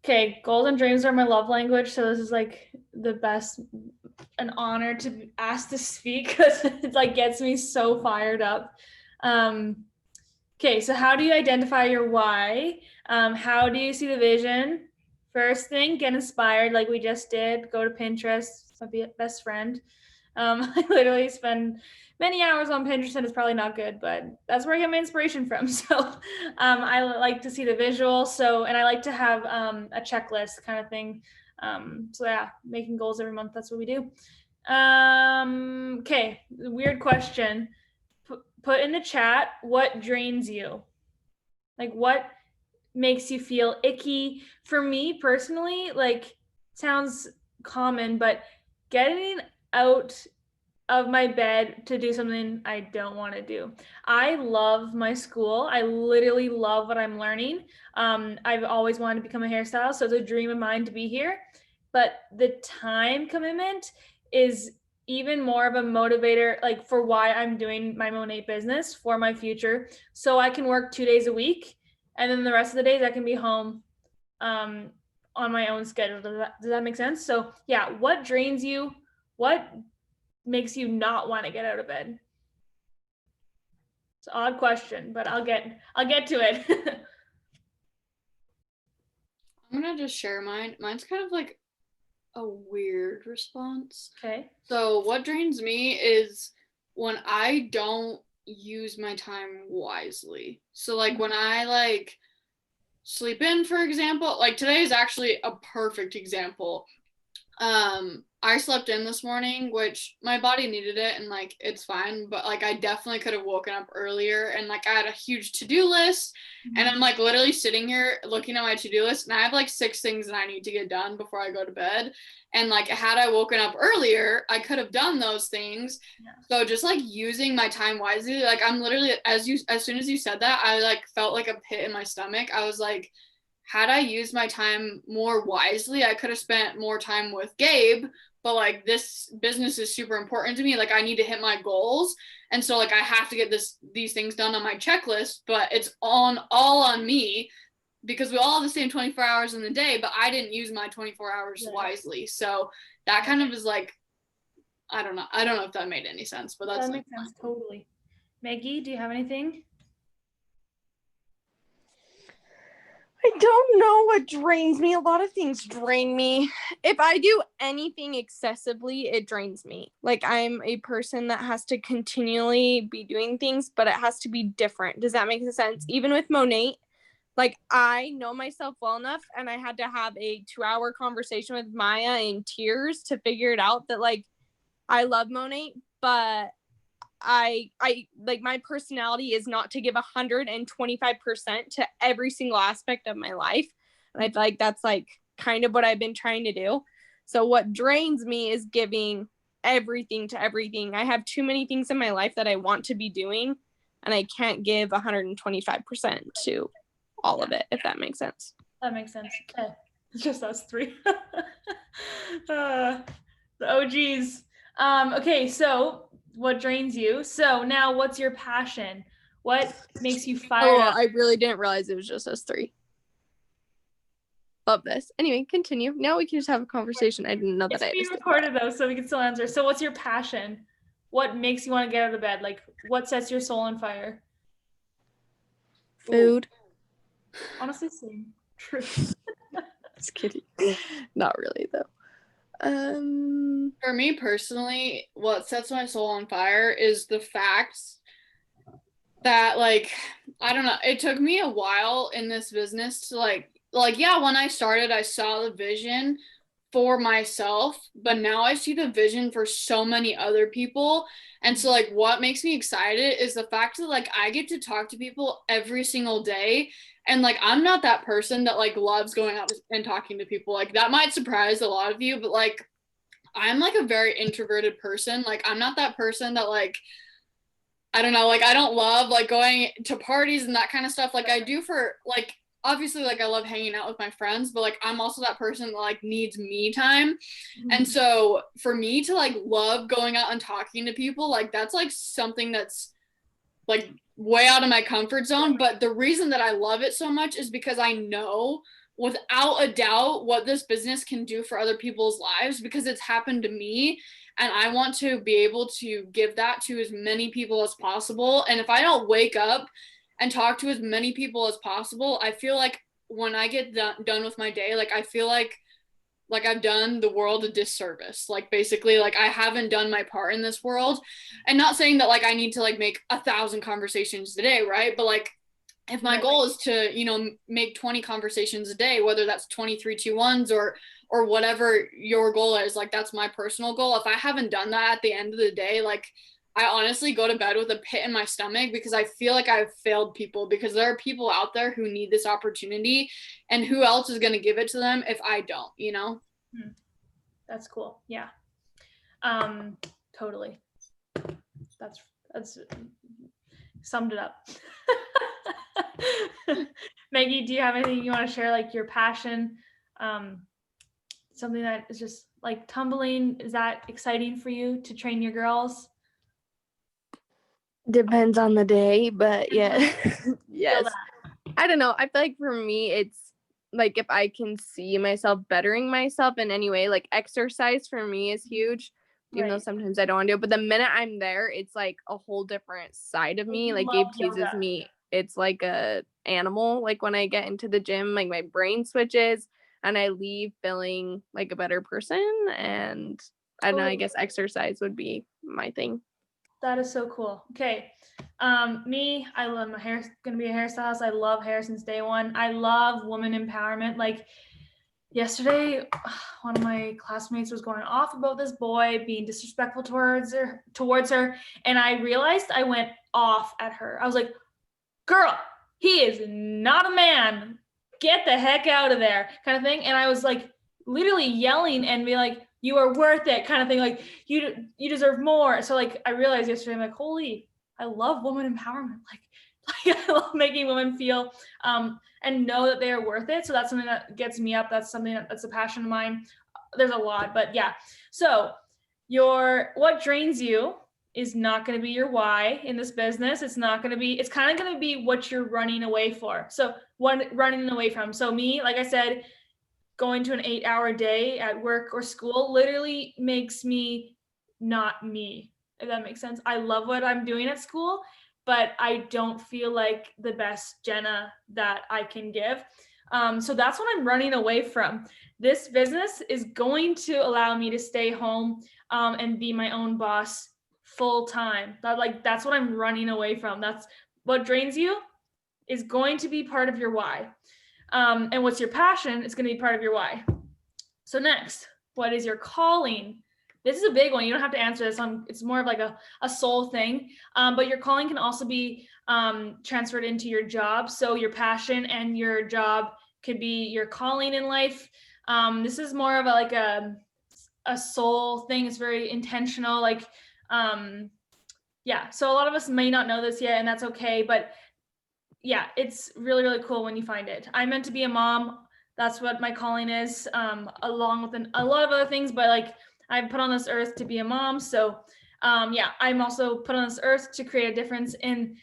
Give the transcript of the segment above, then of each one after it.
Okay, goals and dreams are my love language, so this is like the best, an honor to be asked to speak because it like gets me so fired up. Um, okay, so how do you identify your why? How do you see the vision? First thing, get inspired like we just did. Go to Pinterest, my best friend. I literally spend many hours on Pinterest and it's probably not good, but that's where I get my inspiration from. So I like to see the visual. So, and I like to have a checklist kind of thing. So yeah, making goals every month. That's what we do. Okay, weird question. Put in the chat what drains you. Like what makes you feel icky? For me personally, like sounds common, but getting out of my bed to do something I don't want to do. I love my school. I literally love what I'm learning. I've always wanted to become a hairstylist, so it's a dream of mine to be here. But the time commitment is even more of a motivator, like for why I'm doing my Monet business for my future. So I can work 2 days a week, and then the rest of the days I can be home um, on my own schedule. Does that make sense? So yeah, what drains you? What makes you not want to get out of bed? It's an odd question, but I'll get to it. I'm gonna just share mine. Mine's kind of like a weird response. Okay. So what drains me is when I don't use my time wisely. So like when I like sleep in, for example, like today is actually a perfect example. I slept in this morning, which my body needed it and like it's fine, but like I definitely could have woken up earlier and like I had a huge to-do list and I'm like literally sitting here looking at my to-do list and I have like 6 things that I need to get done before I go to bed. And like had I woken up earlier, I could have done those things. Yeah. So just like using my time wisely, like I'm literally as soon as you said that, I like felt like a pit in my stomach. I was like, had I used my time more wisely, I could have spent more time with Gabe. But like this business is super important to me. Like I need to hit my goals. And so like I have to get these things done on my checklist, but it's all on me because we all have the same 24 hours in the day, but I didn't use my 24 hours wisely. So that kind of is like, I don't know. I don't know if that made any sense, but that's That like makes sense totally. Maggie, do you have anything? I don't know what drains me. A lot of things drain me. If I do anything excessively, it drains me. Like I'm a person that has to continually be doing things, but it has to be different. Does that make sense? Even with Monet, like I know myself well enough and I had to have a 2-hour conversation with Maya in tears to figure it out that like I love Monet, but I like my personality is not to give 125% to every single aspect of my life. And I feel like that's like kind of what I've been trying to do. So what drains me is giving everything to everything. I have too many things in my life that I want to be doing and I can't give 125% to all of it, if that makes sense. That makes sense. Okay. It's just us three. The OGs. Okay, so what drains you? So now what's your passion? What makes you fired up? I really didn't realize it was just us three. Love this. Anyway, continue. Now we can just have a conversation. I didn't know that It's being recorded though, so we can still answer. So what's your passion? What makes you want to get out of bed? Like what sets your soul on fire? Food. Ooh. Honestly, same. True. Just kidding. Not really though. For me personally, what sets my soul on fire is the fact that like I don't know, it took me a while in this business to like yeah, when I started I saw the vision for myself, but now I see the vision for so many other people. And so like what makes me excited is the fact that like I get to talk to people every single day. And like I'm not that person that like loves going out and talking to people. Like that might surprise a lot of you, but like I'm like a very introverted person. Like I'm not that person that like I don't know, like I don't love like going to parties and that kind of stuff. Like I do for like obviously like I love hanging out with my friends, but like I'm also that person that like needs me time. And so for me to like love going out and talking to people, like that's like something that's like way out of my comfort zone. But the reason that I love it so much is because I know without a doubt what this business can do for other people's lives, because it's happened to me, and I want to be able to give that to as many people as possible. And if I don't wake up and talk to as many people as possible, I feel like when I get done with my day, like I feel like I've done the world a disservice. Like basically, like I haven't done my part in this world. And not saying that like I need to like make 1,000 conversations a day, right? But like if my goal is to, you know, make 20 conversations a day, whether that's 23-2-1s or whatever your goal is, like that's my personal goal. If I haven't done that at the end of the day, like I honestly go to bed with a pit in my stomach, because I feel like I've failed people, because there are people out there who need this opportunity, and who else is going to give it to them if I don't, you know? That's cool. Yeah. Totally. That's summed it up. Maggie, do you have anything you want to share, like your passion, something that is just like tumbling? Is that exciting for you to train your girls? Depends on the day, but yeah. Yes. I don't know. I feel like for me, it's like if I can see myself bettering myself in any way, like exercise for me is huge, even though sometimes I don't want to do it. But the minute I'm there, it's like a whole different side of me. Like Gabe teases me, it's like a animal. Like when I get into the gym, like my brain switches and I leave feeling like a better person. And I don't know, I guess exercise would be my thing. That is so cool. Okay. Me, I love my hair's gonna be a hairstylist. I love hair since day one. I love woman empowerment. Like yesterday, one of my classmates was going off about this boy being disrespectful towards her. And I realized I went off at her. I was like, girl, he is not a man. Get the heck out of there, kind of thing. And I was like literally yelling and be like, you are worth it, kind of thing. Like you deserve more. So like I realized yesterday, I'm like, holy, I love woman empowerment. Like I love making women feel and know that they are worth it. So that's something that gets me up. That's something that's a passion of mine. There's a lot, but yeah. So what drains you is not going to be your why in this business. It's kind of going to be what you're running away for. So what running away from. So me, like I said, going to an 8-hour day at work or school literally makes me not me, if that makes sense. I love what I'm doing at school, but I don't feel like the best Jenna that I can give. So that's what I'm running away from. This business is going to allow me to stay home and be my own boss full time. That's what I'm running away from. That's what drains you is going to be part of your why. And what's your passion is going to be part of your why. So next, what is your calling? This is a big one. You don't have to answer this. It's more of like a soul thing. But your calling can also be transferred into your job. So your passion and your job could be your calling in life. This is more of a soul thing. It's very intentional. Yeah. So a lot of us may not know this yet, and that's okay. But yeah, it's really, really cool when you find it. I'm meant to be a mom. That's what my calling is, along with a lot of other things, but like I'm put on this earth to be a mom. So yeah, I'm also put on this earth to create a difference in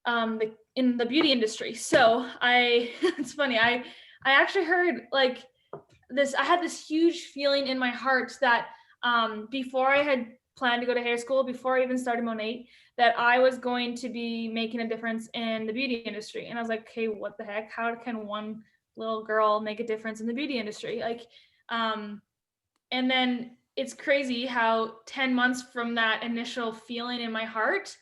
the beauty industry. So it's funny. I actually heard like this, I had this huge feeling in my heart that before I had planned to go to hair school, before I even started Monat, that I was going to be making a difference in the beauty industry. And I was like, okay, what the heck? How can one little girl make a difference in the beauty industry? Like, and then it's crazy how 10 months from that initial feeling in my heart,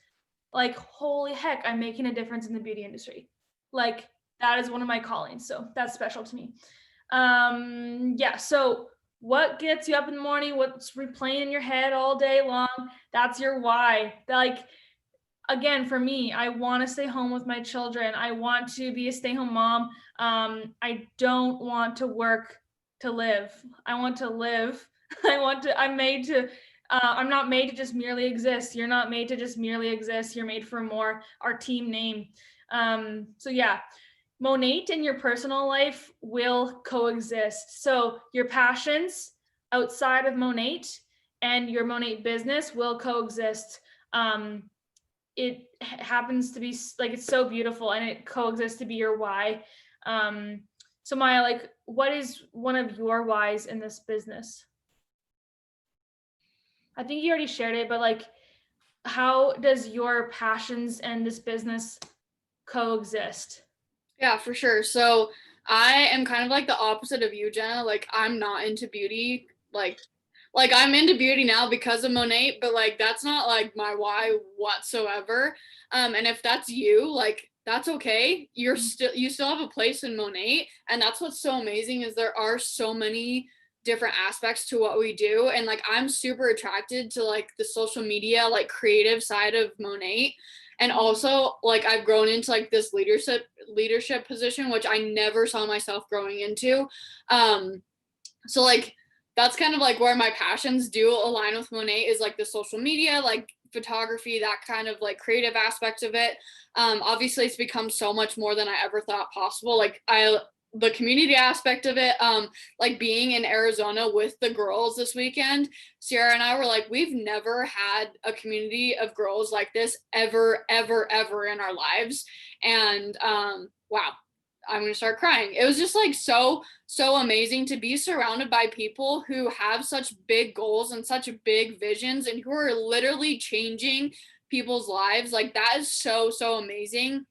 like, holy heck, I'm making a difference in the beauty industry. Like, that is one of my callings. So that's special to me. Yeah. So what gets you up in the morning? What's replaying in your head all day long? That's your why. Like, again, for me, I want to stay home with my children. I want to be a stay-home mom. I don't want to work to live. I want to live. I'm not made to just merely exist. You're not made to just merely exist. You're made for more. Our team name. So yeah, Monat and your personal life will coexist. So your passions outside of Monat and your Monat business will coexist. It happens to be like, it's so beautiful, and it coexists to be your why. So Maya, like, what is one of your whys in this business? I think you already shared it, but like, how does your passions and this business coexist? Yeah, for sure. So I am kind of like the opposite of you, Jenna. Like I'm not into beauty. Like I'm into beauty now because of Monet, but like that's not like my why whatsoever. And if that's you, like that's okay. You still have a place in Monet, and that's what's so amazing is there are so many different aspects to what we do, and like I'm super attracted to like the social media like creative side of Monet, and also like I've grown into like this leadership position which I never saw myself growing into. So like that's kind of like where my passions do align with Monet is like the social media, like photography, that kind of like creative aspect of it. Obviously it's become so much more than I ever thought possible. Like the community aspect of it, like being in Arizona with the girls this weekend, Sierra and I were like, we've never had a community of girls like this ever, ever, ever in our lives. And wow, I'm gonna start crying. It was just like so amazing to be surrounded by people who have such big goals and such big visions and who are literally changing people's lives. Like that is so amazing.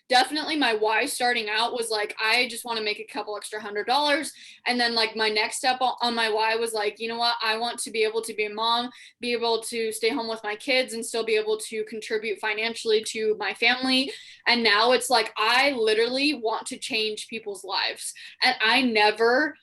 Definitely my why starting out was like I just want to make a couple extra $100, and then like my next step on my why was like, you know what, I want to be able to be a mom, be able to stay home with my kids and still be able to contribute financially to my family. And now it's like I literally want to change people's lives, and I never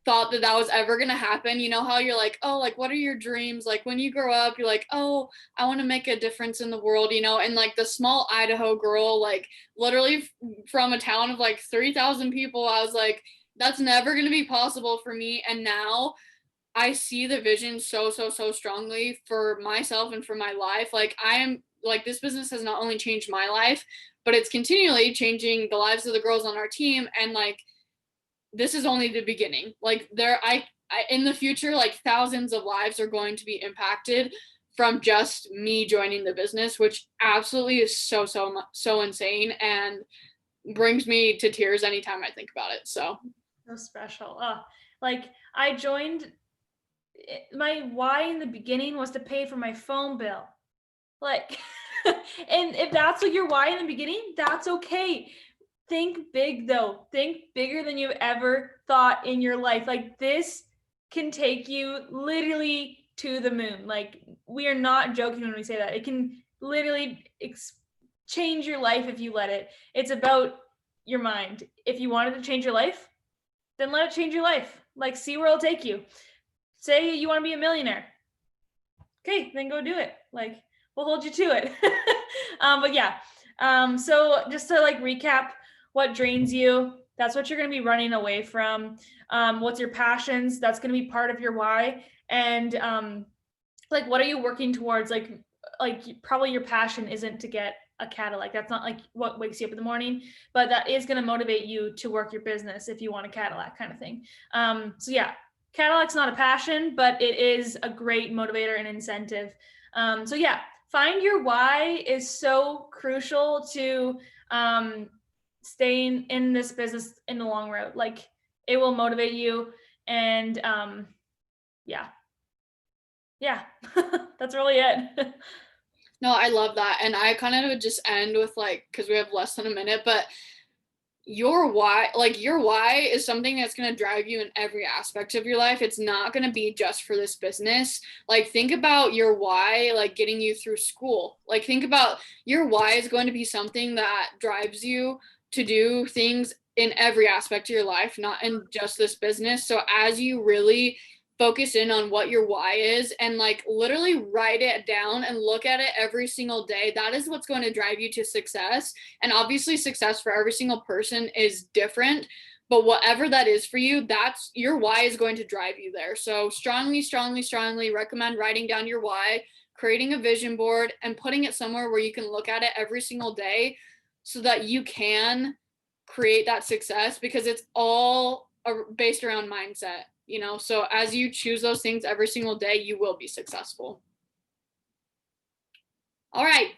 thought that was ever going to happen. You know how you're like, oh, like what are your dreams, like when you grow up? You're like, oh, I want to make a difference in the world, you know. And like the small Idaho girl, like literally from a town of like 3,000 people, I was like, that's never going to be possible for me. And now I see the vision so strongly for myself and for my life. Like I am like, this business has not only changed my life, but it's continually changing the lives of the girls on our team. And like this is only the beginning. Like I in the future, like thousands of lives are going to be impacted from just me joining the business, which absolutely is so insane and brings me to tears anytime I think about it. So special. Like I joined, my why in the beginning was to pay for my phone bill. Like, and if that's what your why in the beginning, that's okay. Think big though. Think bigger than you've ever thought in your life. Like this can take you literally to the moon. Like we are not joking when we say that. It can literally change your life if you let it. It's about your mind. If you wanted to change your life, then let it change your life. Like see where it'll take you. Say you want to be a millionaire. Okay, then go do it. Like we'll hold you to it. But yeah. So just to like recap, what drains you, that's what you're going to be running away from. What's your passions, that's going to be part of your why. And like what are you working towards? Like probably your passion isn't to get a Cadillac. That's not like what wakes you up in the morning, but that is going to motivate you to work your business if you want a Cadillac kind of thing. So yeah, Cadillac's not a passion, but it is a great motivator and incentive. So yeah, find your why is so crucial to staying in this business in the long road. Like it will motivate you. And yeah, that's really it. no, I love that. And I kind of would just end with like, because we have less than a minute, but your why is something that's going to drive you in every aspect of your life. It's not going to be just for this business. Like think about your why, like getting you through school. Like think about your why is going to be something that drives you to do things in every aspect of your life, not in just this business. So as you really focus in on what your why is and like literally write it down and look at it every single day, that is what's going to drive you to success. And obviously success for every single person is different, but whatever that is for you, that's your why is going to drive you there. So strongly recommend writing down your why, creating a vision board and putting it somewhere where you can look at it every single day so that you can create that success, because it's all based around mindset. You know, so as you choose those things every single day, you will be successful. All right.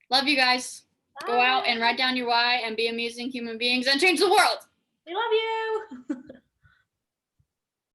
Love you guys. Bye. Go out and write down your why and be amazing human beings and change the world. We love you.